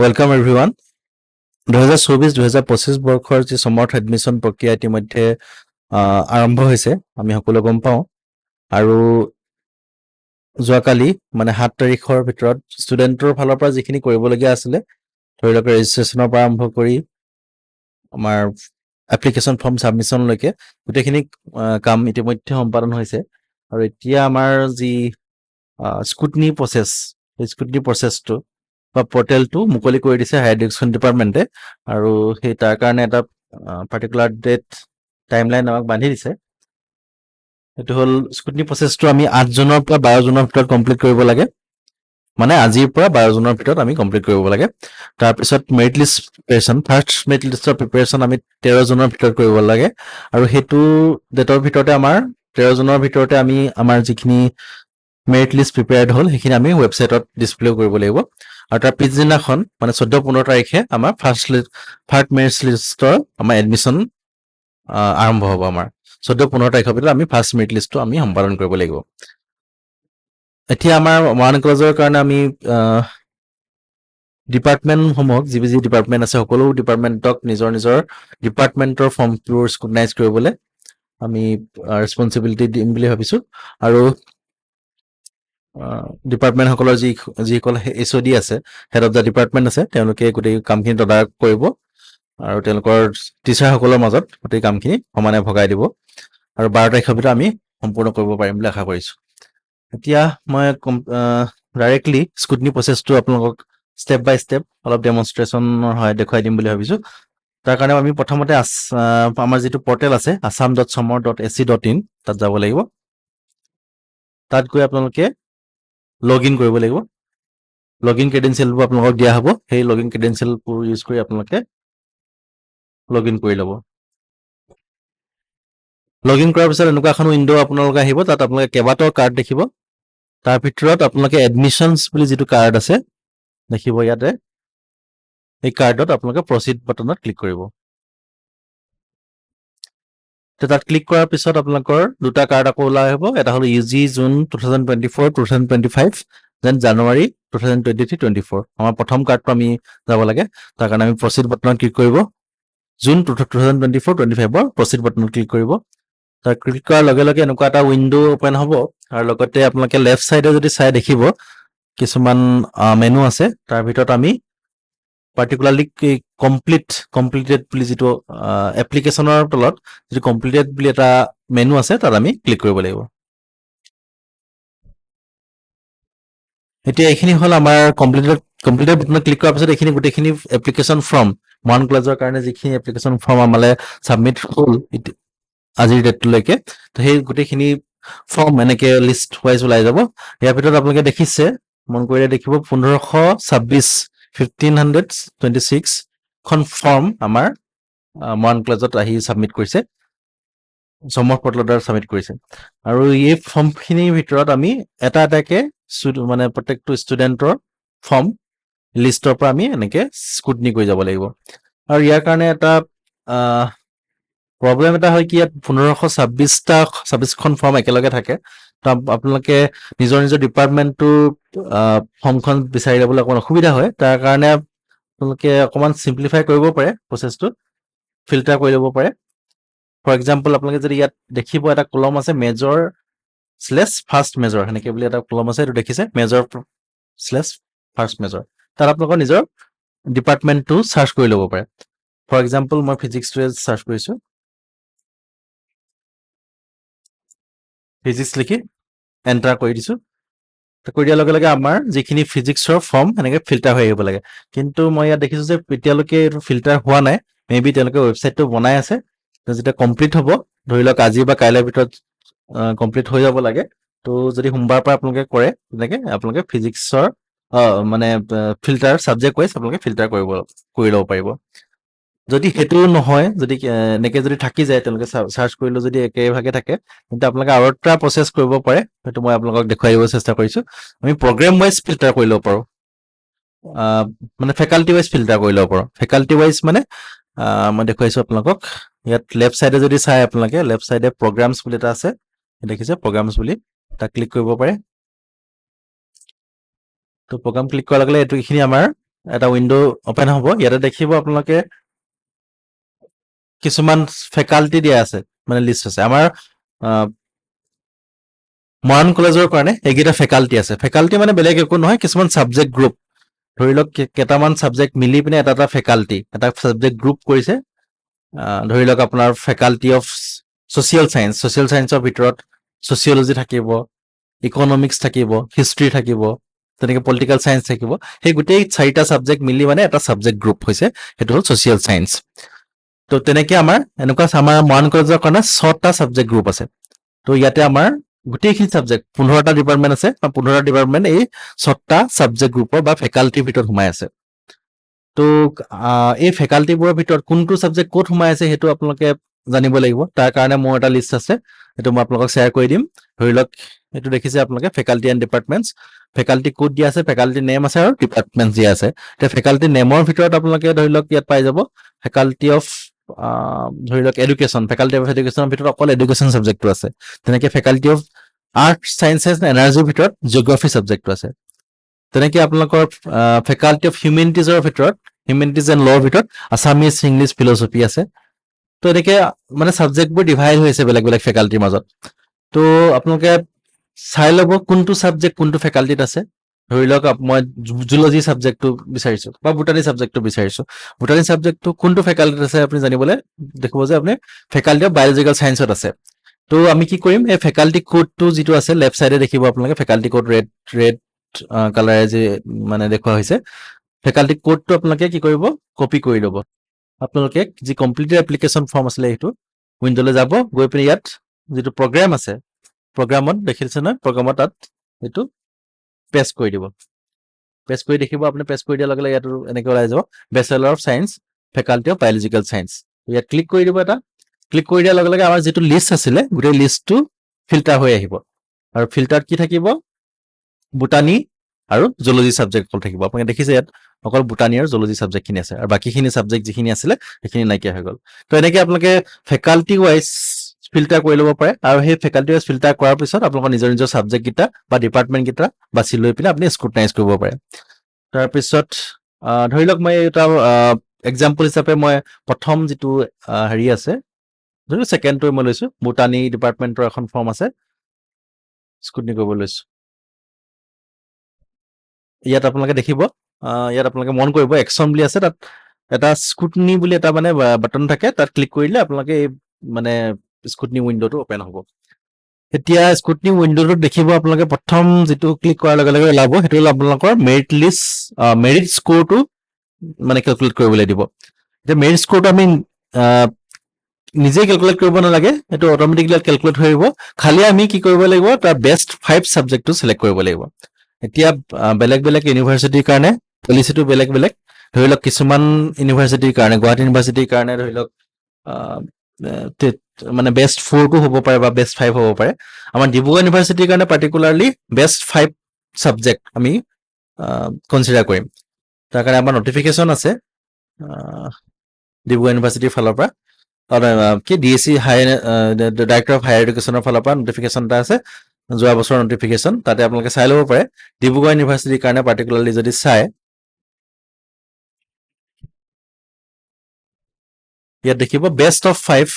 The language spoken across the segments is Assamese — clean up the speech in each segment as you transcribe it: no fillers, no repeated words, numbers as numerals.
Welcome everyone. 2024-2025 বৰ্ষৰ যি সমৰ্থ এডমিশ্যন প্ৰক্ৰিয়া ইতিমধ্যে আৰম্ভ হৈছে আমি সকলো গম পাওঁ আৰু যোৱাকালি মানে 7 তাৰিখৰ ভিতৰত ষ্টুডেণ্টৰ ফালৰ পৰা যিখিনি কৰিবলগীয়া আছিলে ধৰি লওক ৰেজিষ্ট্ৰেশ্যনৰ পৰা আৰম্ভ কৰি আমাৰ এপ্লিকেশ্যন ফৰ্ম ছাবমিশ্যনলৈকে গোটেইখিনি কাম ইতিমধ্যে সম্পাদন হৈছে আৰু এতিয়া আমাৰ যি স্কুটনি প্ৰচেছ সেই স্কুটনি প্ৰচেছটো বা পৰ্টেলটো মুকলি কৰি দিছে হায়াৰ এডুকেশ্যন ডিপাৰ্টমেণ্টে আৰু সেই তাৰ কাৰণে এটা পাৰ্টিকুলাৰ ডেট টাইমলাইন আমাক বান্ধি দিছে এইটো হ'ল স্কুটনি প্ৰচেছটো আমি 8 জুনৰ পৰা 12 জুনৰ ভিতৰত কমপ্লিট কৰিব লাগে মানে আজিৰ পৰা 12 জুনৰ ভিতৰত আমি কমপ্লিট কৰিব লাগে তাৰপিছত merit list preparation first merit লিষ্টৰ প্ৰিপাৰেশ্যন আমি 13 জুনৰ ভিতৰত কৰিব লাগে আৰু সেইটো ডেটৰ ভিতৰতে আমাৰ 13 জুনৰ ভিতৰতে আমি আমাৰ যিখিনি মেৰিট লিষ্ট প্ৰিপেয়াৰ্ড হ'ল সেইখিনি আমি ৱেবছাইটত ডিছপ্লে কৰিব লাগিব আৰু তাৰ পিছদিনাখন মানে 14-15 তাৰিখে আমাৰ ফাৰ্ষ্ট মেৰিট লিষ্টৰ আমাৰ এডমিশ্যন আৰম্ভ হ'ব আমাৰ 14-15 তাৰিখৰ ভিতৰত আমি ফাৰ্ষ্ট মেৰিট লিষ্টটো আমি সম্পাদন কৰিব লাগিব এতিয়া আমাৰ মৰাণ কলেজৰ কাৰণে আমি ডিপাৰ্টমেণ্টসমূহক যি ডিপাৰ্টমেণ্ট আছে সকলো ডিপাৰ্টমেণ্টক নিজৰ ডিপাৰ্টমেণ্টৰ ফৰ্মবোৰ স্কুটনাইজ কৰিবলৈ আমি ৰেছপনচিবিলিটি দিম বুলি ভাবিছোঁ আৰু ডিপাৰ্টমেণ্টসকলৰ যিসকল HOD আছে হেড অফ দ্য ডিপাৰ্টমেণ্ট আছে তেওঁলোকে গোটেই কামখিনি তদাৰক কৰিব আৰু তেওঁলোকৰ টিচাৰসকলৰ মাজত গোটেই কামখিনি সমানে ভগাই দিব আৰু 12 তাৰিখৰ ভিতৰত আমি সম্পূৰ্ণ কৰিব পাৰিম বুলি আশা কৰিছোঁ এতিয়া মই ডাইৰেক্টলি স্কুটনি প্ৰচেছটো আপোনালোকক ষ্টেপ বাই ষ্টেপ অলপ ডেমনষ্ট্ৰেশ্যনৰ হয় দেখুৱাই দিম বুলি ভাবিছোঁ তাৰ কাৰণে আমি প্ৰথমতে আমাৰ যিটো পৰ্টেল আছে assam.somar.ac.in তাত যাব লাগিব তাত গৈ আপোনালোকে লগইন কৰিব লাগিব লগইন ক্ৰেডেনচিয়েলবোৰ আপোনালোকক দিয়া হ'ব সেই লগইন ক্ৰেডেনচিয়েলবোৰ ইউজ কৰি আপোনালোকে লগইন কৰি ল'ব লগইন কৰাৰ পিছত এনেকুৱা এখন উইণ্ড' আপোনালোকে আহিব তাত আপোনালোকে কেইবাটাও কাৰ্ড দেখিব তাৰ ভিতৰত আপোনালোকে এডমিশ্যনছ বুলি যিটো কাৰ্ড আছে দেখিব ইয়াতে এই কাৰ্ডত আপোনালোকে প্ৰচিড বাটনত ক্লিক কৰিব তাত ক্লিক কৰাৰ পিছত আপোনালোকৰ দুটা কাৰ্ড আকৌ ওলাই আহিব এটা হ'ল UG জুন 2024-2025 দেন জানুৱাৰী 2023-24 আমাৰ প্ৰথম কাৰ্ডটো আমি যাব লাগে তাৰ কাৰণে আমি প্ৰচিড বাটনত ক্লিক কৰিব জুন 2024-25 প্ৰচিড বাটনত ক্লিক কৰিব তাৰ ক্লিক কৰাৰ লগে লগে এনেকুৱা এটা উইণ্ড' ওপেন হ'ব আৰু লগতে আপোনালোকে লেফ্ট চাইডে যদি চাই দেখিব কিছুমান মেনু আছে তাৰ ভিতৰত আমি পাৰ্টিকুলাৰলি কমপ্লিটেড বুলি যিটো এপ্লিকেশ্যনৰ তলত যিটো কমপ্লিটেড বুলি এটা মেনু আছে তাত আমি ক্লিক কৰিব লাগিব এতিয়া এইখিনি হ'ল আমাৰ কমপ্লিটেড বাটনত ক্লিক কৰাৰ পিছত এইখিনি গোটেইখিনি এপ্লিকেশ্যন ফৰ্ম মৰাণ কলেজৰ কাৰণে যিখিনি এপ্লিকেশ্যন ফৰ্ম আমালৈ ছাবমিট হ'ল আজিৰ ডেটলৈকে তো সেই গোটেইখিনি ফৰ্ম এনেকে লিষ্ট ৱাইজ ওলাই যাব ইয়াৰ ভিতৰত আপোনালোকে দেখিছে মন কৰিলে দেখিব 1526 খন ফৰ্ম আমাৰ মৰাণ কলেজত আহি ছাবমিট কৰিছে সমৰ্থ পৰ্টেলৰ দ্বাৰা ছাবমিট কৰিছে আৰু এই ফৰ্মখিনিৰ ভিতৰত আমি এটা এটাকে মানে প্ৰত্যেকটো ষ্টুডেণ্টৰ ফৰ্ম লিষ্টৰ পৰা আমি এনেকে স্কুটনি কৰি যাব লাগিব আৰু ইয়াৰ কাৰণে এটা প্ৰব্লেম এটা হয় কি ইয়াত 1526খন ফৰ্ম একেলগে থাকে তো আপোনালোকে নিজৰ ডিপাৰ্টমেণ্টটোৰ ফৰ্মখন বিচাৰি ল'বলৈ অকণমান অসুবিধা হয় তাৰ কাৰণে আপোনালোকে অকণমান চিম্প্লিফাই কৰিব পাৰে প্ৰচেছটো ফিল্টাৰ কৰি ল'ব পাৰে ফৰ এক্সাম্পল আপোনালোকে যদি ইয়াত দেখিব এটা কলম আছে মেজৰ / ফাৰ্ষ্ট মেজৰ সেনেকৈ বুলি এটা কলম আছে এইটো দেখিছে মেজৰ / ফাৰ্ষ্ট মেজৰ তাত আপোনালোকৰ নিজৰ ডিপাৰ্টমেণ্টটো চাৰ্চ কৰি ল'ব পাৰে ফৰ এক্সাম্পল মই ফিজিক্সটোৱে চাৰ্চ কৰিছোঁ ফিজিক্স লিখি এণ্টাৰ কৰি দিছোঁ কৰি দিয়াৰ লগে লগে আমাৰ যিখিনি ফিজিক্সৰ ফৰ্ম এনেকৈ ফিল্টাৰ হৈ আহিব লাগে কিন্তু মই ইয়াত দেখিছোঁ যে এতিয়ালৈকে এইটো ফিল্টাৰ হোৱা নাই মেবি তেওঁলোকে ৱেবছাইটটো বনাই আছে যেতিয়া কমপ্লিট হ'ব ধৰি লওক আজি বা কাইলৈৰ ভিতৰত কমপ্লিট হৈ যাব লাগে তো যদি সোমবাৰৰ পৰা আপোনালোকে কৰে তেনেকৈ আপোনালোকে ফিজিক্সৰ মানে ফিল্টাৰ ছাবজেক্ট ৱাইজ আপোনালোকে ফিল্টাৰ কৰি ল'ব পাৰিব যদি সেইটো নহয় যদি এনেকৈ যদি থাকি যায় তেওঁলোকে চাৰ্চ কৰিলেও যদি একেভাগে থাকে তেন্তে আপোনালোকে আৰু এটা প্ৰচেছ কৰিব পাৰে সেইটো মই আপোনালোকক দেখুৱাই দিব চেষ্টা কৰিছোঁ আমি প্ৰগ্ৰেম ৱাইজ ফিল্টাৰ কৰি ল'ব পাৰোঁ মানে ফেকাল্টি ৱাইজ ফিল্টাৰ কৰি ল'ব পাৰোঁ ফেকাল্টি ৱাইজ মানে মই দেখুৱাইছোঁ আপোনালোকক ইয়াত লেফ্ট চাইডে যদি চাই আপোনালোকে লেফ্ট চাইডে প্ৰগ্ৰামছ বুলি এটা আছে দেখিছে প্ৰগ্ৰামছ বুলি তাক ক্লিক কৰিব পাৰে তো প্ৰগ্ৰাম ক্লিক কৰাৰ লগে লগে এইখিনি আমাৰ এটা উইন্ডো ওপেন হ'ব। ইয়াতে দেখিব আপোনালোকে কিছুমান ফেকাল্টি দিয়া আছে, মানে লিষ্ট আছে। আমাৰ মৰাণ কলেজৰ কাৰণে এইকেইটা ফেকাল্টি আছে। ফেকাল্টি মানে বেলেগ একো নহয়, কিছুমান ছাবজেক্ট গ্ৰুপ। ধৰি লওক কেইটামান ছাবজেক্ট মিলি পিনে এটা ফেকাল্টি, এটা ছাবজেক্ট গ্ৰুপ কৰিছে। ধৰি লওক আপোনাৰ faculty of social science, social চায়েন্সৰ ভিতৰত ছ'চিয়লজি থাকিব, ইকনমিক্স থাকিব, হিষ্ট্ৰী থাকিব, তেনেকৈ পলিটিকেল চায়েন্স থাকিব। সেই গোটেই 4টা ছাবজেক্ট মিলি মানে এটা ছাবজেক্ট গ্ৰুপ হৈছে, সেইটো হ'ল ছ'চিয়েল চায়েন্স। তো তেনেকৈ আমাৰ মৰাণ কলেজৰ কাৰণে 6টা ছাবজেক্ট গ্ৰুপ আছে। তো ইয়াতে আমাৰ গোটেইখিনি ছাবজেক্ট 15টা ডিপাৰ্টমেণ্ট আছে, 15টা ডিপাৰ্টমেণ্ট এই 6টা ছাবজেক্ট গ্ৰুপৰ বা ফেকাল্টিৰ ভিতৰত সোমাই আছে। তো এই ফেকাল্টিবোৰৰ ভিতৰত কোনটো ছাবজেক্ট ক'ত সোমাই আছে সেইটো আপোনালোকে জানিব লাগিব। তাৰ কাৰণে মোৰ এটা লিষ্ট আছে, সেইটো মই আপোনালোকক শ্বেয়াৰ কৰি দিম। ধৰি লওক এইটো দেখিছে আপোনালোকে, ফেকাল্টি এণ্ড ডিপাৰ্টমেণ্টছ, ফেকাল্টি ক'ড দিয়া আছে, ফেকাল্টি নেম আছে আৰু ডিপাৰ্টমেণ্ট দিয়া আছে। এতিয়া ফেকাল্টি নেমৰ ভিতৰত আপোনালোকে ধৰি লওক ইয়াত পাই যাব ফেকাল্টি অফ ধৰি লওক এডুকেশ্যন, ফেকাল্টি অফ এডুকেশ্যনৰ ভিতৰত অকল এডুকেশ্যন ছাবজেক্টটো আছে। তেনেকৈ ফেকাল্টি অফ আৰ্ট চায়েন্সেছ এনাৰ্জিৰ ভিতৰত জিঅ'গ্ৰাফী ছাবজেক্টটো আছে। তেনেকৈ আপোনালোকৰ ফেকাল্টি অফ হিউমেনিটিজৰ ভিতৰত, হিউমেনিটিজ এণ্ড ল'ৰ ভিতৰত আছামিজ, ইংলিছ, ফিলচফি আছে। তো এনেকৈ মানে ছাবজেক্টবোৰ ডিভাইড হৈছে বেলেগ বেলেগ ফেকাল্টিৰ মাজত। তো আপোনালোকে চাই ল'ব কোনটো ছাবজেক্ট কোনটো ফেকাল্টিত আছে। ধৰি লওক মই জুলজি ছাবজেক্টটো বিচাৰিছোঁ বা বুটানী ছাবজেক্টটো বিচাৰিছোঁ। বুটানী ছাবজেক্টটো কোনটো ফেকাল্টিত আছে আপুনি জানিবলৈ দেখিব যে আপুনি ফেকাল্টি অফ বায়'লজিকেল চায়েন্সত আছে। তো আমি কি কৰিম, এই ফেকাল্টি কোডটো যিটো আছে লেফ্ট চাইডে দেখিব আপোনালোকে, ফেকাল্টি কোড ৰেড কালাৰে যে মানে দেখুওৱা হৈছে। ফেকাল্টি কোডটো আপোনালোকে কি কৰিব, কপি কৰি ল'ব। আপোনালোকে যি কমপ্লিটেড এপ্লিকেশ্যন ফৰ্ম আছিলে সেইটো উইণ্ড'লৈ যাব, গৈ পিনে ইয়াত যিটো প্ৰগ্ৰেম আছে, প্ৰগ্ৰামত দেখিছে নহয়, প্ৰগ্ৰামত তাত এইটো পেষ্ট কৰি দিব। পেষ্ট কৰি দেখিব আপুনি, পেষ্ট কৰি দিয়াৰ লগে লগে ইয়াত এনেকৈ ওলাই যাব bachelor of science, faculty of biological science. ইয়াত ক্লিক কৰি দিব এটা। ক্লিক কৰি দিয়াৰ লগে লগে আমাৰ যিটো লিষ্ট আছিলে গোটেই লিষ্টটো ফিল্টাৰ হৈ আহিব। আৰু ফিল্টাৰত কি থাকিব, বুটানী আৰু জুলজি ছাবজেক্ট অকল থাকিব। আপোনালোকে দেখিছে ইয়াত অকল বুটানী আৰু জুলজি ছাবজেক্টখিনি আছে, আৰু বাকীখিনি ছাবজেক্ট যিখিনি আছিলে সেইখিনি নাইকিয়া হৈ গ'ল। তো এনেকৈ আপোনালোকে ফেকাল্টি ৱাইজ ফিল্টাৰ কৰি ল'ব পাৰে। আৰু সেই ফেকাল্টি ৱাইজ ফিল্টাৰ কৰাৰ পিছত আপোনালোকৰ নিজৰ নিজৰ ছাবজেক্টকেইটা বা ডিপাৰ্টমেণ্টকেইটা বাছি লৈ পিনে আপুনি স্ক্ৰুটনাইজ কৰিব পাৰে। তাৰপিছত ধৰি লওক মই এটা এক্সাম্পল হিচাপে মই প্ৰথম যিটো হেৰি আছে, ধৰি লওক ছেকেণ্ডটো মই লৈছোঁ, বুটানী ডিপাৰ্টমেণ্টৰ এখন ফৰ্ম আছে, স্ক্ৰুটনি কৰিব লৈছোঁ। ইয়াত আপোনালোকে দেখিব, ইয়াত আপোনালোকে মন কৰিব একশ্যন বুলি আছে, তাত এটা স্ক্ৰুটনি বুলি এটা মানে বাটন থাকে, তাত ক্লিক কৰিলে আপোনালোকে এই মানে স্ক্ৰুটনি উইণ্ড'টো অ'পেন হ'ব। এতিয়া স্ক্ৰুটনি উইণ্ড'টোত দেখিব আপোনালোকে প্ৰথম যিটো ক্লিক কৰাৰ লগে লগে ওলাব, সেইটো হ'ল আপোনালোকৰ মেৰিট লিষ্ট, মেৰিট স্ক'ৰটো মানে কেলকুলেট কৰিবলৈ দিব। এতিয়া মেৰিট স্ক'ৰটো আমি নিজে কেলকুলেট কৰিব নালাগে, সেইটো অট'মেটিকলি কেলকুলেট হৈ আহিব। খালি আমি কি কৰিব লাগিব, তাৰ বেষ্ট 5 ছাবজেক্টটো চিলেক্ট কৰিব লাগিব। এতিয়া বেলেগ বেলেগ ইউনিভাৰ্চিটিৰ কাৰণে পলিচিটো বেলেগ বেলেগ। ধৰি লওক কিছুমান ইউনিভাৰ্চিটিৰ কাৰণে, গুৱাহাটী ইউনিভাৰ্চিটিৰ কাৰণে ধৰি লওক মানে বেষ্ট 4টো হ'ব পাৰে বা বেষ্ট 5 হ'ব পাৰে। আমাৰ ডিব্ৰুগড় ইউনিভাৰ্চিটিৰ কাৰণে পাৰ্টিকুলাৰলি বেষ্ট 5 ছাবজেক্ট আমি কনচিডাৰ কৰিম। তাৰ কাৰণে আমাৰ নটিফিকেশ্যন আছে ডিব্ৰুগড় ইউনিভাৰ্চিটিৰ ফালৰ পৰা, কি DSC ডাইৰেক্টৰ অফ হায়াৰ এডুকেশ্যনৰ ফালৰ পৰা নটিফিকেশ্যন এটা আছে, যোৱা বছৰৰ নটিফিকেশ্যন, তাতে আপোনালোকে চাই ল'ব পাৰে। ডিব্ৰুগড় ইউনিভাৰ্চিটিৰ কাৰণে পাৰ্টিকুলাৰলি যদি চায়, ইয়াত দেখিব বেষ্ট অফ 5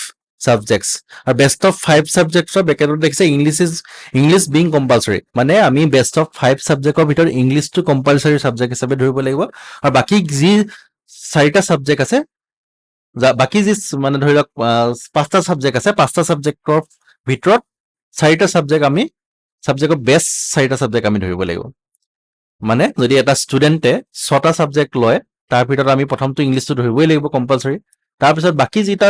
ছাবজেক্টছ, আৰু বেষ্ট অফ 5 ছাবজেক্টছৰ বেকেটত দেখিছে ইংলিছ বিং কম্পালচৰি, মানে আমি বেষ্ট অফ 5 ছাবজেক্টৰ ভিতৰত ইংলিছটো কম্পালচৰি ছাবজেক্ট হিচাপে ধৰিব লাগিব। আৰু বাকী যি 4টা ছাবজেক্ট আছে, বাকী যি মানে ধৰি লওক 5টা ছাবজেক্ট আছে, 5টা ছাবজেক্টৰ ভিতৰত 4টা ছাবজেক্ট আমি ছাবজেক্টৰ বেষ্ট 4টা ছাবজেক্ট আমি ধৰিব লাগিব। মানে যদি এটা ষ্টুডেণ্টে 6টা ছাবজেক্ট লয়, তাৰ ভিতৰত আমি প্ৰথমটো ইংলিছটো ধৰিবই লাগিব কম্পালচৰি। তাৰপিছত বাকী যিটা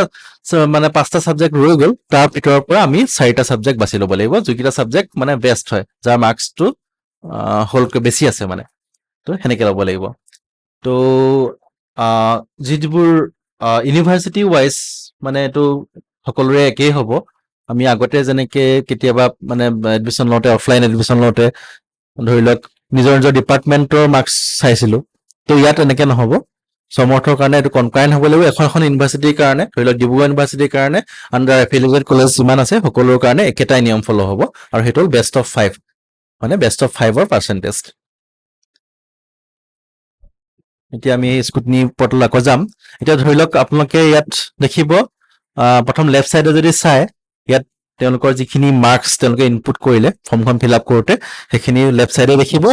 মানে 5টা ছাবজেক্ট ৰৈ গ'ল, তাৰ ভিতৰৰ পৰা আমি 4টা ছাবজেক্ট বাছি ল'ব লাগিব, যিকেইটা ছাবজেক্ট মানে বেষ্ট হয়, যাৰ মাৰ্কছটো হ'লকৈ বেছি আছে মানে। তো সেনেকৈ ল'ব লাগিব। তো যিবোৰ ইউনিভাৰ্চিটি ৱাইজ মানে এইটো সকলোৰে একেই হ'ব। আমি আগতে যেনেকৈ কেতিয়াবা মানে এডমিশ্যন লওঁতে, অফলাইন এডমিশ্যন লওঁতে ধৰি লওক নিজৰ নিজৰ ডিপাৰ্টমেণ্টৰ মাৰ্কছ চাইছিলোঁ। তো ইয়াত এনেকৈ নহ'ব, সমৰ্থৰ কাৰণে এইটো কনকাৰেণ্ট হ'ব লাগিব এখন এখন ইউনিভাৰ্চিটিৰ কাৰণে। ধৰি লওক ডিব্ৰুগড় ইউনিভাৰ্চিটিৰ কাৰণে আণ্ডাৰ এফিলিয়েটেড কলেজ যিমান আছে সকলোৰ কাৰণে একেটাই নিয়ম ফ'ল' হ'ব, আৰু সেইটো হ'ল বেষ্ট অফ 5, মানে বেষ্ট অফ 5ৰ পাৰ্চেণ্টেজ। এতিয়া আমি স্কুটনি পৰ্টেল আকৌ যাম এতিয়া ধৰি লওক আপোনালোকে ইয়াত দেখিব প্ৰথম লেফ্ট চাইডে যদি চাই ইয়াত তেওঁলোকৰ যিখিনি মাৰ্কছ তেওঁলোকে ইনপুট কৰিলে ফৰ্মখন ফিল আপ কৰোঁতে সেইখিনি লেফ্ট চাইডে দেখিব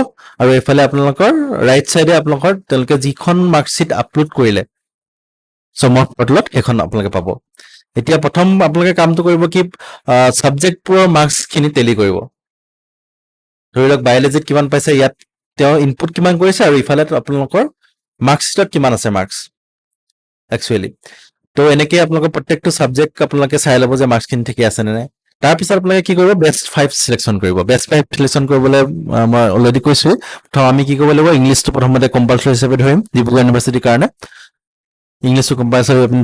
আৰু এইফালে আপোনালোকৰ ৰাইট চাইডে আপোনালোকৰ তেওঁলোকে যিখন মাৰ্কশ্বিট আপলোড কৰিলে সমৰ্থ পৰ্টেলত সেইখন আপোনালোকে পাব এতিয়া প্ৰথম আপোনালোকে কামটো কৰিব কি ছাবজেক্টবোৰৰ মাৰ্কছখিনি টেলি কৰিব ধৰি লওক বায়'লজিত কিমান পাইছে ইয়াত তেওঁ ইনপুট কিমান কৰিছে আৰু ইফালে আপোনালোকৰ মাৰ্কশ্বিটত কিমান আছে মাৰ্কছ একচুৱেলি তো এনেকৈ আপোনালোকৰ প্ৰত্যেকটো ছাবজেক্ট আপোনালোকে চাই ল'ব যে মাৰ্কছখিনি ঠিকে আছে নে নাই তাৰপিছত আপোনালোকে কি কৰিব বেষ্ট 5 চিলেকশ্যন কৰিব বেষ্ট 5 চিলেকশ্যন কৰিবলৈ মই অলৰেডি কৈছোঁ প্ৰথম আমি কি কৰিব লাগিব ইংলিছটো প্ৰথমতে কম্পালচৰি হিচাপে ধৰিম ডিব্ৰুগড় ইউনিভাৰ্চিটিৰ কাৰণে ইংলিছটো কম্পালচৰি আমি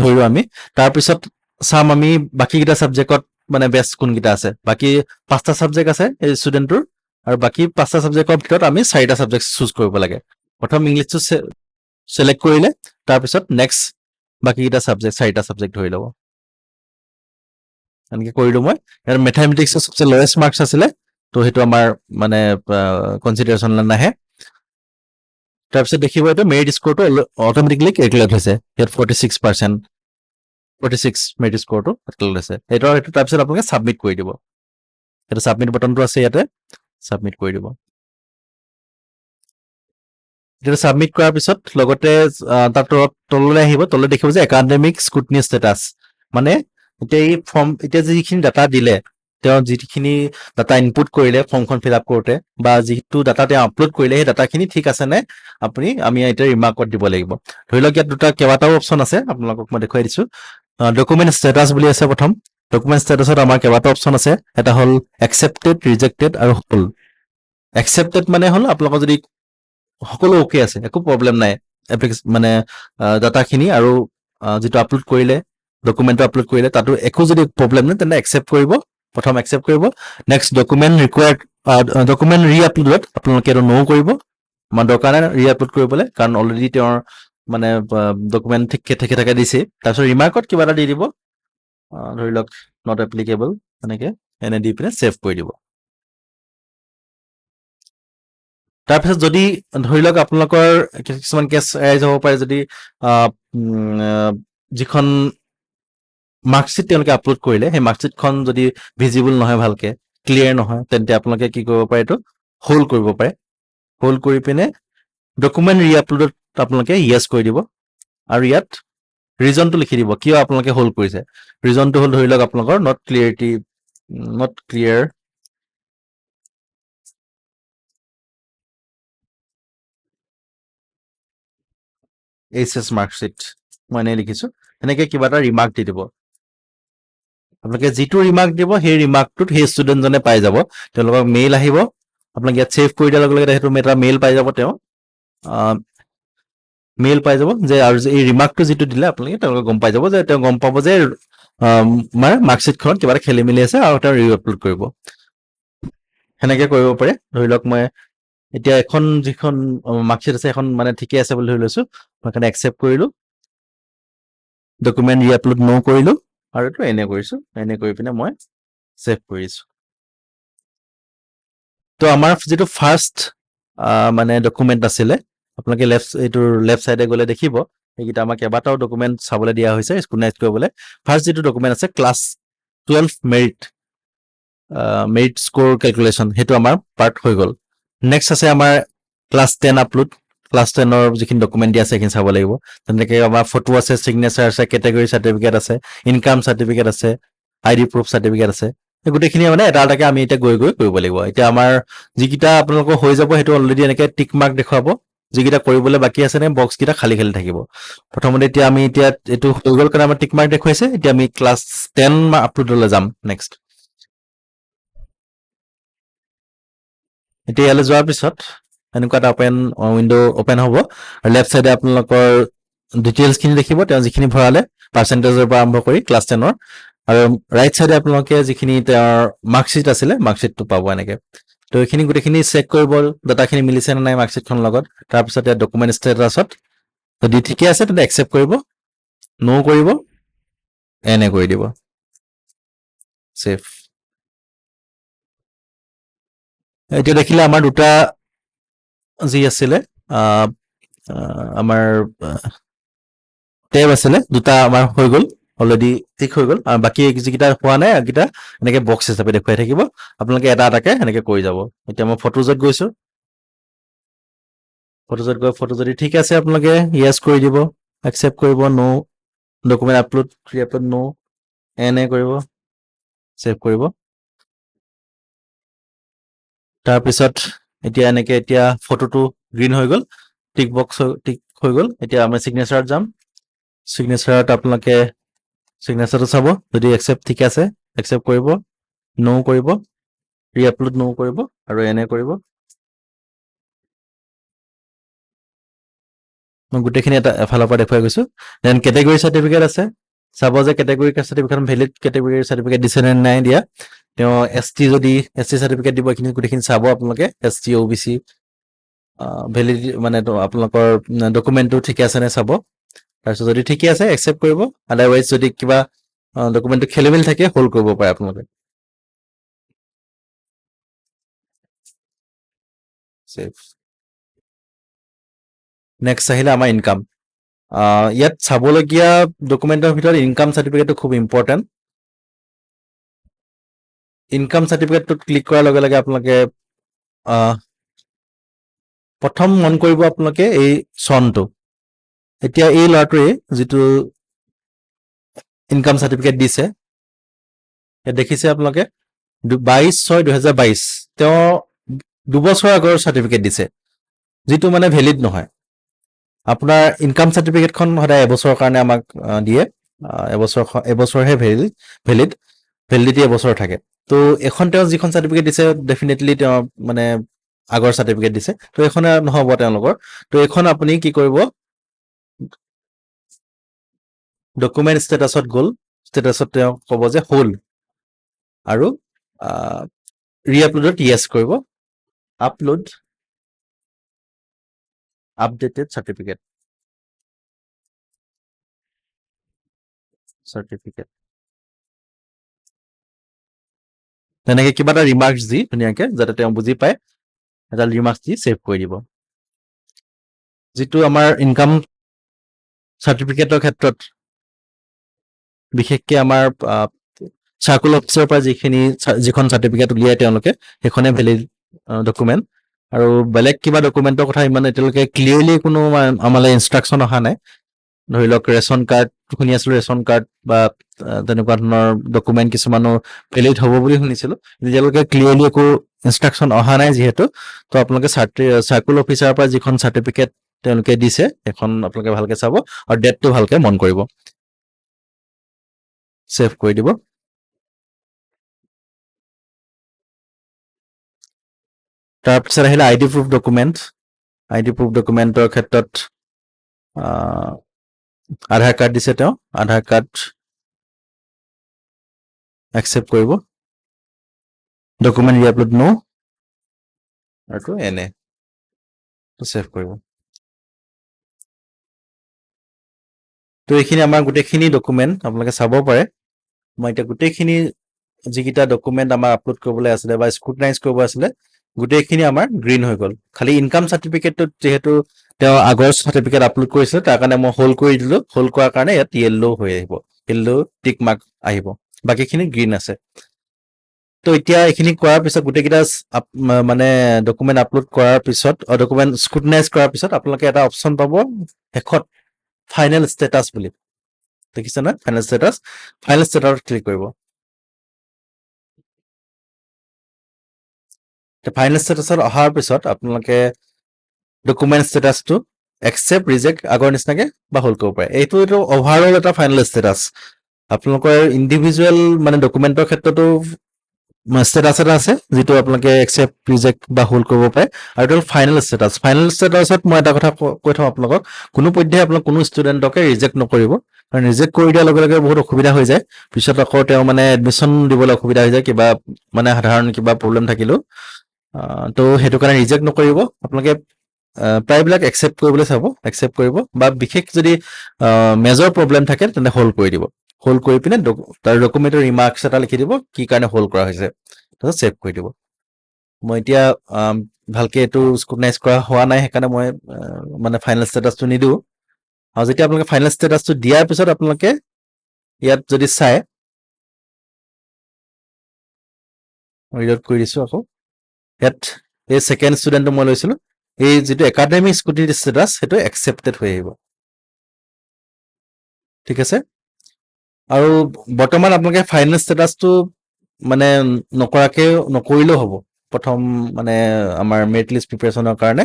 ধৰিলোঁ আমি তাৰপিছত চাম আমি বাকীকেইটা ছাবজেক্টত মানে বেষ্ট কোনকেইটা আছে বাকী 5টা ছাবজেক্ট আছে এই ষ্টুডেণ্টটোৰ আৰু বাকী 5টা ছাবজেক্টৰ ভিতৰত আমি 4টা ছাবজেক্ট চুজ কৰিব লাগে প্ৰথম ইংলিছটো চিলেক্ট কৰিলে তাৰপিছত নেক্সট বাকীকেইটা ছাবজেক্ট 4টা ছাবজেক্ট ধৰি ল'ব এনেকৈ কৰিলোঁ মই ইয়াৰ মেথামেটিক্সৰ চবচে লৱেষ্ট মাৰ্কছ আছিলে তো সেইটো আমাৰ মানে কনচিডাৰেশ্যনলৈ নাহে তাৰপিছত দেখিব এইটো মেৰিট স্ক'ৰটো অট'মেটিকলি কেলকুলেট হৈছে ইয়াত 46% 46 মেৰিট স্ক'ৰটো কেলকুলেট হৈছে সেইটো তাৰপিছত আপোনালোকে ছাবমিট কৰি দিব সেইটো ছাবমিট বটনটো আছে ইয়াতে ছাবমিট কৰি দিব এইটো ছাবমিট কৰাৰ পিছত লগতে তাৰ তললৈ আহিব তললৈ দেখিব যে একাডেমিক স্কুটনি ষ্টেটাছ মানে এতিয়া এই ফৰ্ম এতিয়া যিখিনি ডাটা দিলে তেওঁ যিখিনি ডাটা ইনপুট কৰিলে ফৰ্মখন ফিল আপ কৰোঁতে বা যিটো ডাটা তেওঁ আপলোড কৰিলে সেই ডাটাখিনি ঠিক আছে নে আমি এতিয়া ৰিমাৰ্কত দিব লাগিব ধৰি লওক ইয়াত কেইবাটাও অপশ্যন আছে আপোনালোকক মই দেখুৱাই দিছোঁ ডকুমেণ্ট ষ্টেটাছ বুলি আছে প্ৰথম ডকুমেণ্ট ষ্টেটাছত আমাৰ কেইবাটাও অপশ্যন আছে এটা হ'ল একচেপ্টেড ৰিজেক্টেড আৰু হ'ল একচেপ্টেড মানে হ'ল আপোনালোকৰ যদি সকলো অ'কে আছে একো প্ৰব্লেম নাই মানে ডাটাখিনি আৰু যিটো আপলোড কৰিলে ডকুমেণ্টটো আপলোড কৰিলে তাতো একো যদি প্ৰব্লেম নাই তেন্তে একচেপ্ট কৰিব প্ৰথম একচেপ্ট কৰিব নেক্সট ডকুমেণ্ট ৰিকুৱাৰ্ড ডকুমেণ্ট ৰি আপলোডত আপোনালোকে এইটো ন' কৰিব আমাৰ দৰকাৰ নাই ৰি আপলোড কৰিবলৈ কাৰণ অলৰেডি তেওঁৰ মানে ডকুমেণ্ট ঠিকে থাকে দিছে তাৰপিছত ৰিমাৰ্কত কিবা এটা দি দিব ধৰি লওক নট এপ্লিকেবল এনেকৈ এনে দি পিনে ছেভ কৰি দিব তাৰপিছত যদি ধৰি লওক আপোনালোকৰ কিছুমান কেছ এৰাইজ হ'ব পাৰে যদি যিখন মাৰ্কশ্বিট তেওঁলোকে আপলোড কৰিলে সেই মাৰ্কশ্বিটখন যদি ভিজিবল নহয় ভালকৈ ক্লিয়াৰ নহয় তেন্তে আপোনালোকে কি কৰিব পাৰে এইটো হোল্ড কৰিব পাৰে হোল্ড কৰি পিনে ডকুমেণ্ট ৰি আপলোডত আপোনালোকে য়েছ কৰি দিব আৰু ইয়াত ৰিজনটো লিখি দিব কিয় আপোনালোকে হোল্ড কৰিছে ৰিজনটো হ'ল ধৰি লওক আপোনালোকৰ নট ক্লিয়াৰ এইচএছ মাৰ্কশ্বিট মই এনেই লিখিছোঁ এনেকৈ কিবা এটা ৰিমাৰ্ক দি দিব আপোনালোকে যিটো ৰিমাৰ্ক দিব সেই ৰিমাৰ্কটোত সেই ষ্টুডেণ্টজনে পাই যাব তেওঁলোকক মেইল আহিব আপোনালোকে ইয়াত ছেভ কৰি দিয়াৰ লগে লগে সেইটো এটা মেইল পাই যাব তেওঁ মেইল পাই যাব যে আৰু এই ৰিমাৰ্কটো যিটো দিলে আপোনালোকে তেওঁলোকে গম পাই যাব যে তেওঁ গম পাব যে মাৰ্কশ্বিটখনত কিবা এটা খেলি মেলি আছে আৰু তেওঁ ৰি আপলোড কৰিব সেনেকৈ কৰিব পাৰে ধৰি লওক মই এতিয়া এখন যিখন মাৰ্কশ্বিট আছে এখন মানে ঠিকে আছে বুলি ধৰি লৈছোঁ মই সেইকাৰণে একচেপ্ট কৰিলোঁ ডকুমেণ্ট ৰি আপলোড ন' কৰিলোঁ আৰু এইটো এনে কৰিছোঁ এনে কৰি পিনে মই ছেভ কৰিছোঁ তো আমাৰ যিটো ফাৰ্ষ্ট মানে ডকুমেণ্ট আছিলে আপোনালোকে এইটোৰ লেফ্ট চাইডে গ'লে দেখিব সেইকেইটা আমাক কেইবাটাও ডকুমেণ্ট চাবলৈ দিয়া হৈছে স্ক্ৰুটাইজ কৰিবলৈ ফাৰ্ষ্ট যিটো ডকুমেণ্ট আছে ক্লাছ 12 মেৰিট স্ক'ৰ কেলকুলেশ্যন সেইটো আমাৰ পাৰ্ট হৈ গ'ল নেক্সট আছে আমাৰ ক্লাছ 10 আপলোড ক্লাছ 10ৰ যিখিনি ডকুমেণ্ট দিয়া আছে সেইখিনি চাব লাগিব তেনেকৈ আমাৰ ফটো আছে ছিগনেচাৰ আছে কেটেগৰী চাৰ্টিফিকেট আছে ইনকাম চাৰ্টিফিকেট আছে ID প্ৰুফ চাৰ্টিফিকেট আছে গোটেইখিনি মানে এটা এটাকৈ আমি এতিয়া গৈ কৰিব লাগিব এতিয়া আমাৰ যিকেইটা আপোনালোকৰ হৈ যাব সেইটো অলৰেডি এনেকৈ টিক মাৰ্ক দেখুৱাব যিকেইটা কৰিবলৈ বাকী আছে নে বক্সকেইটা খালী থাকিব প্ৰথমতে এতিয়া আমি এইটো হৈ গ'ল কাৰণে আমাৰ টিক মাৰ্ক দেখুৱাইছে এতিয়া আমি ক্লাছ 10 আপলোডলৈ যাম নেক্সট এতিয়া ইয়ালৈ যোৱাৰ পিছত এনেকুৱা এটা উইণ্ড' অ'পেন হ'ব আৰু লেফ্ট চাইডে আপোনালোকৰ ডিটেইলছখিনি দেখিব তেওঁ যিখিনি ভৰালে পাৰ্চেণ্টেজৰ পৰা আৰম্ভ কৰি ক্লাছ 10ৰ আৰু ৰাইট চাইডে আপোনালোকে যিখিনি তেওঁৰ মাৰ্কশ্বিট আছিলে মাৰ্কশ্বিটটো পাব এনেকৈ তো এইখিনি গোটেইখিনি চেক কৰিব ডাটাখিনি মিলিছে নে নাই মাৰ্কশ্বিটখনৰ লগত তাৰপিছত ইয়াত ডকুমেণ্ট ষ্টেটাছত যদি ঠিকে আছে তেন্তে একচেপ্ট কৰিব ন' কৰিব এনে কৰি দিব ছেভ এতিয়া দেখিলে আমাৰ দুটা যি আছিলে আমাৰ টেব আছিলে দুটা আমাৰ হৈ গ'ল অলৰেডি ঠিক হৈ গ'ল আৰু বাকী যিকেইটা হোৱা নাই এইকেইটা এনেকে বক্স হিচাপে দেখুৱাই থাকিব আপোনালোকে এটা এটাকে এনেকে কৰি যাব এতিয়া মই ফটোজত গৈছো ফটোজত গৈ ফটো যদি ঠিক আছে আপোনালোকে য়েছ কৰি দিব একচেপ্ট কৰিব নো ডকুমেণ্ট আপলোড ফ্ৰী আপলোড নো এনে কৰিব ছেভ কৰিব তাৰপিছত এতিয়া এনেকে এতিয়া ফটোটো গ্ৰীণ হৈ গ'ল টিক বক্স টিক হৈ গ'ল এতিয়া আমি চিগনেচাৰত যাম চিগনেচাৰত আপোনালোকে চিগনেচাৰটো চাব যদি একচেপ্ট ঠিক আছে একচেপ্ট কৰিব নো কৰিব ৰি আপলোড নো কৰিব আৰু এনে কৰিব মই গোটেইখিনি এটা এফালৰ পৰা দেখুৱাই গৈছো দেন কেটেগৰী চাৰ্টিফিকেট আছে চাব যে category certificate valid category certificate দিছে নে নাই দিয়া তেওঁ এছ টি যদি এছ টি চাৰ্টিফিকেট দিব এইখিনি গোটেইখিনি চাব আপোনালোকে এছ টি অ' বি চি ভেলিডিটি মানে আপোনালোকৰ ডকুমেণ্টটো ঠিকে আছে নে চাব তাৰপিছত যদি ঠিকে আছে একচেপ্ট কৰিব আদাৰৱাইজ যদি কিবা ডকুমেণ্টটো খেলি মেলি থাকে হোল্ড কৰিব পাৰে আপোনালোকে ছেভ নেক্সট আহিলে আমাৰ ইনকাম ইয়াত চাবলগীয়া ডকুমেণ্টৰ ভিতৰত ইনকাম চাৰ্টিফিকেটটো খুব ইম্পৰ্টেণ্ট ইনকাম চাৰ্টিফিকেটটোত ক্লিক কৰাৰ লগে লগে আপোনালোকে প্ৰথম মন কৰিব আপোনালোকে এই চনটো এতিয়া এই ল'ৰাটোৱে যিটো ইনকাম চাৰ্টিফিকেট দিছে ইয়াত দেখিছে আপোনালোকে 22/6/2022 তেওঁ দুবছৰ আগৰ চাৰ্টিফিকেট দিছে যিটো মানে ভেলিড নহয় আপোনাৰ ইনকাম চাৰ্টিফিকেটখন সদায় এবছৰৰ কাৰণে আমাক দিয়ে এবছৰহে ভেলিডিটি এবছৰ থাকে তো এখন তেওঁ যিখন চাৰ্টিফিকেট দিছে ডেফিনেটলি তেওঁ মানে আগৰ চাৰ্টিফিকেট দিছে তো এইখনে নহ'ব তেওঁলোকৰ তো এইখন আপুনি কি কৰিব ডকুমেণ্ট ষ্টেটাছত গ'ল ষ্টেটাছত তেওঁ ক'ব যে হ'ল আৰু ৰি আপলোডত য়েছ কৰিব আপলোড আপডেটেড চাৰ্টিফিকেট তেনেকে কিবা এটা ৰিমাৰ্কছ দি ধুনীয়াকে যাতে তেওঁ বুজি পায় এটা ৰিমাৰ্কছ দি ছেভ কৰি দিব যিটো আমাৰ ইনকাম চাৰ্টিফিকেটৰ ক্ষেত্ৰত বিশেষকৈ আমাৰ চাৰ্কুল অফিচৰ পৰা যিখন চাৰ্টিফিকেট উলিয়াই তেওঁলোকে সেইখনে ভেলিড ডকুমেণ্ট আৰু বেলেগ কিবা ডকুমেণ্টৰ কথা ইমান এতিয়ালৈকে ক্লিয়াৰলি কোনো আমালৈ ইনষ্ট্ৰাকশ্যন অহা নাই ধৰি লওক ৰেচন কাৰ্ড শুনি আছিলোঁ ৰেচন কাৰ্ড বা তেনেকুৱা ধৰণৰ ডকুমেণ্ট কিছুমানো ভেলিড হ'ব বুলি শুনিছিলোঁ এতিয়ালৈকে ক্লিয়াৰলি একো ইনষ্ট্ৰাকশ্যন অহা নাই যিহেতু তো আপোনালোকে চাৰ্কুল অফিচাৰৰ পৰা যিখন চাৰ্টিফিকেট তেওঁলোকে দিছে সেইখন আপোনালোকে ভালকৈ চাব আৰু ডেটটো ভালকৈ মন কৰিব ছেভ কৰি দিব তাৰপিছত আহিলে আই ডি প্ৰুফ ডকুমেণ্টৰ ক্ষেত্ৰত আধাৰ কাৰ্ড দিছে তেওঁ আধাৰ কাৰ্ড একচেপ্ট কৰিব ডকুমেণ্ট ৰি আপলোড নো আৰু এনে ছেভ কৰিব তো এইখিনি আমাৰ গোটেইখিনি ডকুমেণ্ট আপোনালোকে চাব পাৰে মই এতিয়া গোটেইখিনি যিকেইটা ডকুমেণ্ট আমাৰ আপলোড কৰিবলৈ আছিলে বা স্ক্ৰুটনাইজ কৰিব আছিলে গোটেইখিনি আমাৰ গ্ৰীণ হৈ গ'ল খালি ইনকাম চাৰ্টিফিকেটটোত যিহেতু তেওঁ আগৰ চাৰ্টিফিকেট আপলোড কৰিছিলে তাৰ কাৰণে মই হোল্ড কৰি দিলোঁ হোল্ড কৰাৰ কাৰণে ইয়াত য়েল্ল' হৈ আহিব য়েল্ল' টিক মাৰ্ক আহিব বাকীখিনি গ্ৰীণ আছে তো এতিয়া এইখিনি কৰাৰ পিছত গোটেইকেইটা মানে ডকুমেণ্ট আপলোড কৰাৰ পিছত ডকুমেণ্ট স্ক্ৰুটনাইজ কৰাৰ পিছত আপোনালোকে এটা অপশ্যন পাব শেষত ফাইনেল ষ্টেটাছ বুলি দেখিছে নহয় ফাইনেল ষ্টেটাছত ক্লিক কৰিব ফাইনেল ষ্টেটাছত অহাৰ পিছত আপোনালোকে ডকুমেণ্ট ষ্টেটাছটো একচেপ্ট ৰিজেক্ট আগৰ নিচিনাকে বা হোল্ড কৰিব পাৰে এইটো অভাৰঅল এটা ফাইনেল ষ্টেটাছ আপোনালোকৰ ইণ্ডিভিজুৱেল মানে ডকুমেণ্টৰ ক্ষেত্ৰতো ষ্টেটাছ এটা আছে যিটো আপোনালোকে একচেপ্ট ৰিজেক্ট বা হোল্ড কৰিব পাৰে আৰু এইটো ফাইনেল ষ্টেটাছত মই এটা কথা কৈ থওঁ আপোনালোকক কোনো পধ্যে আপোনালোক কোনো ষ্টুডেণ্টকে ৰিজেক্ট নকৰিব কাৰণ ৰিজেক্ট কৰি দিয়াৰ লগে লগে বহুত অসুবিধা হৈ যায় পিছত আকৌ তেওঁ মানে এডমিশ্যন দিবলৈ অসুবিধা হৈ যায় কিবা মানে সাধাৰণ কিবা প্ৰব্লেম থাকিলেও তো সেইটো কাৰণে ৰিজেক্ট নকৰিব আপোনালোকে প্ৰায়বিলাক একচেপ্ট কৰিবলৈ চাব একচেপ্ট কৰিব বা বিশেষ যদি মেজৰ প্ৰব্লেম থাকে তেন্তে হোল্ড কৰি দিব হোল্ড কৰি পিনে তাৰ ডকুমেণ্টৰ ৰিমাৰ্কছ এটা লিখি দিব কি কাৰণে হোল্ড কৰা হৈছে তাৰপিছত ছেভ কৰি দিব মই এতিয়া ভালকে এইটো স্ক্ৰুটনাইজ কৰা হোৱা নাই, সেইকাৰণে মই মানে ফাইনেল ষ্টেটাছটো নিদিওঁ। আৰু যেতিয়া আপোনালোকে ফাইনেল ষ্টেটাছটো দিয়াৰ পিছত আপোনালোকে ইয়াত যদি চাই, ৰিলোড কৰি দিছোঁ আকৌ, ইয়াত এই ছেকেণ্ড ষ্টুডেণ্টটো মই লৈছিলোঁ, এই যিটো একাডেমিক স্কুটি ষ্টেটাছ সেইটো একচেপ্টেড হৈ আহিব। ঠিক আছে। আৰু বৰ্তমান আপোনালোকে ফাইনেল ষ্টেটাছটো মানে নকৰিলেও হ'ব, প্ৰথম মানে আমাৰ মেৰিট লিষ্ট প্ৰিপেৰেশ্যনৰ কাৰণে।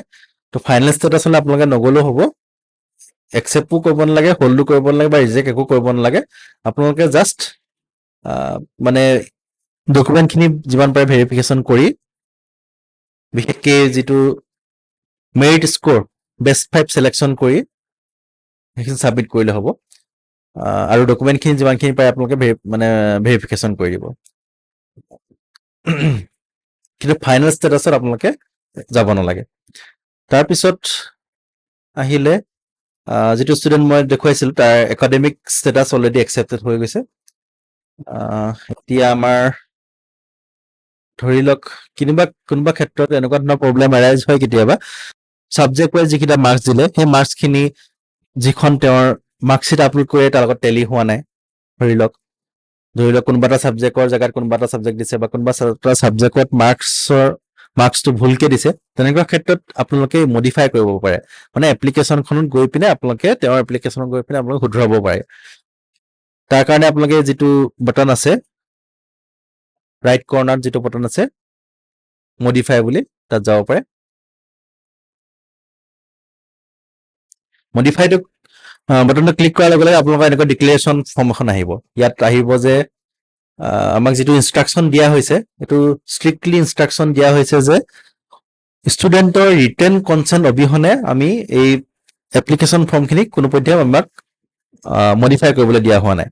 তো ফাইনেল ষ্টেটাছ হ'লে আপোনালোকে নগ'লেও হ'ব, একচেপ্টো কৰিব নালাগে, হোল্ডো কৰিব নালাগে বা ৰিজেক্ট একো কৰিব নালাগে। আপোনালোকে জাষ্ট মানে ডকুমেণ্টখিনি যিমান পাৰে ভেৰিফিকেশ্যন কৰি, বিশেষকৈ যিটো মেৰিট স্ক'ৰ বেষ্ট 5 চিলেকশ্যন কৰি সেইখিনি ছাবমিট কৰিলে হ'ব। আৰু ডকুমেণ্টখিনি যিমানখিনি পাৰে আপোনালোকে মানে ভেৰিফিকেশ্যন কৰি দিব। কিন্তু ফাইনেল ষ্টেটাছত আপোনালোকে যাব নালাগে। তাৰপিছত আহিলে যিটো ষ্টুডেণ্ট মই দেখুৱাইছিলোঁ তাৰ একাডেমিক ষ্টেটাছ অলৰেডি একচেপ্টেড হৈ গৈছে। এতিয়া আমাৰ ধৰি লওক কোনোবা ক্ষেত্ৰত এনেকুৱা ধৰণৰ প্ৰব্লেম এৰাইজ হয় কেতিয়াবা, ছাবজেক্ট ৱাইজ যিকেইটা মাৰ্কছ দিলে সেই মাৰ্কছখিনি যিখন তেওঁৰ মাৰ্কশ্বিট আপলোড কৰি তাৰ লগত টেলি হোৱা নাই। ধৰি লওক কোনোবা এটা ছাবজেক্টৰ জেগাত কোনোবা এটা ছাবজেক্ট দিছে বা কোনোবা এটা ছাবজেক্টত মাৰ্কছটো ভুলকৈ দিছে, তেনেকুৱা ক্ষেত্ৰত আপোনালোকে মডিফাই কৰিব পাৰে। মানে এপ্লিকেশ্যনখনত গৈ পিনে আপোনালোকে তেওঁৰ এপ্লিকেশ্যনত গৈ পিনে আপোনালোকে শুধৰাব পাৰে। তাৰ কাৰণে আপোনালোকে যিটো বটন আছে ৰাইট কৰ্নাৰত যিটো বটন আছে মডিফাই বুলি, তাত যাব পাৰে। মডিফাইটো বটনটো ক্লিক কৰাৰ লগে লগে আপোনালোকৰ এনেকুৱা ডিক্লেৰেশ্যন ফৰ্ম এখন আহিব। ইয়াত আহিব যে আমাক যিটো ইনষ্ট্ৰাকশ্যন দিয়া হৈছে, এইটো ষ্ট্ৰিক্টলি ইনষ্ট্ৰাকশ্যন দিয়া হৈছে যে ষ্টুডেণ্টৰ ৰিটেন কনচেণ্ট অবিহনে আমি এই এপ্লিকেশ্যন ফৰ্মখিনি কোনোপধ্যে আমাক মডিফাই কৰিবলৈ দিয়া হোৱা নাই।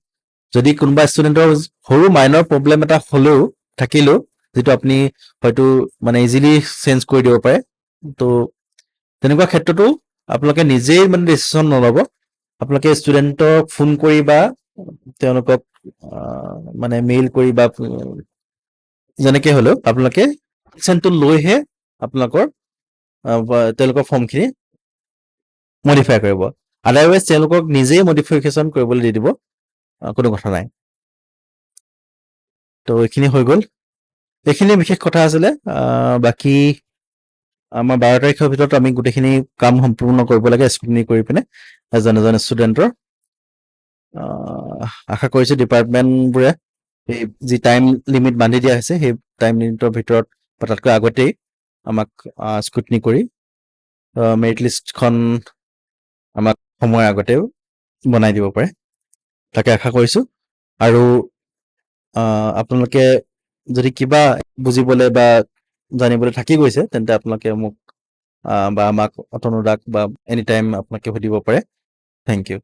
যদি কোনোবা ষ্টুডেণ্টৰ সৰু মাইনৰ প্ৰব্লেম এটা থাকিলেও যিটো আপুনি হয়তো মানে ইজিলি চেঞ্জ কৰি দিব পাৰে, তো তেনেকুৱা ক্ষেত্ৰতো আপোনালোকে নিজেই মানে ডিচিশ্যন নল'ব। আপোনালোকে ষ্টুডেণ্টক ফোন কৰি বা তেওঁলোকক মানে মেইল কৰি বা যেনেকৈ হ'লেও আপোনালোকে কনচেণ্টটো লৈহে তেওঁলোকৰ ফৰ্মখিনি মডিফাই কৰিব। আদাৰৱাইজ তেওঁলোকক নিজেই মডিফিকেশ্যন কৰিবলৈ দি দিব, কোনো কথা নাই। তো এইখিনি হৈ গ'ল, এইখিনি বিশেষ কথা আছিলে। বাকী আমাৰ 12 তাৰিখৰ ভিতৰত আমি গোটেইখিনি কাম সম্পূৰ্ণ কৰিব লাগে স্ক্ৰুটনি কৰি পিনে এজন ষ্টুডেণ্টৰ। আশা কৰিছোঁ ডিপাৰ্টমেণ্টবোৰে এই যি টাইম লিমিট বান্ধি দিয়া হৈছে সেই টাইম লিমিটৰ ভিতৰত বা তাতকৈ আগতেই আমাক স্ক্ৰুটনি কৰি মেৰিট লিষ্টখন আমাক সময়ৰ আগতেও বনাই দিব পাৰে, তাকে আশা কৰিছোঁ। আৰু আপোনালোকে যদি কিবা বুজিবলৈ বা জানিবলৈ থাকি গৈছে তেন্তে আপোনালোকে মোক বা আমাক অতনুদাক বা এনি টাইম আপোনালোকে সুধিব পাৰে। Thank U.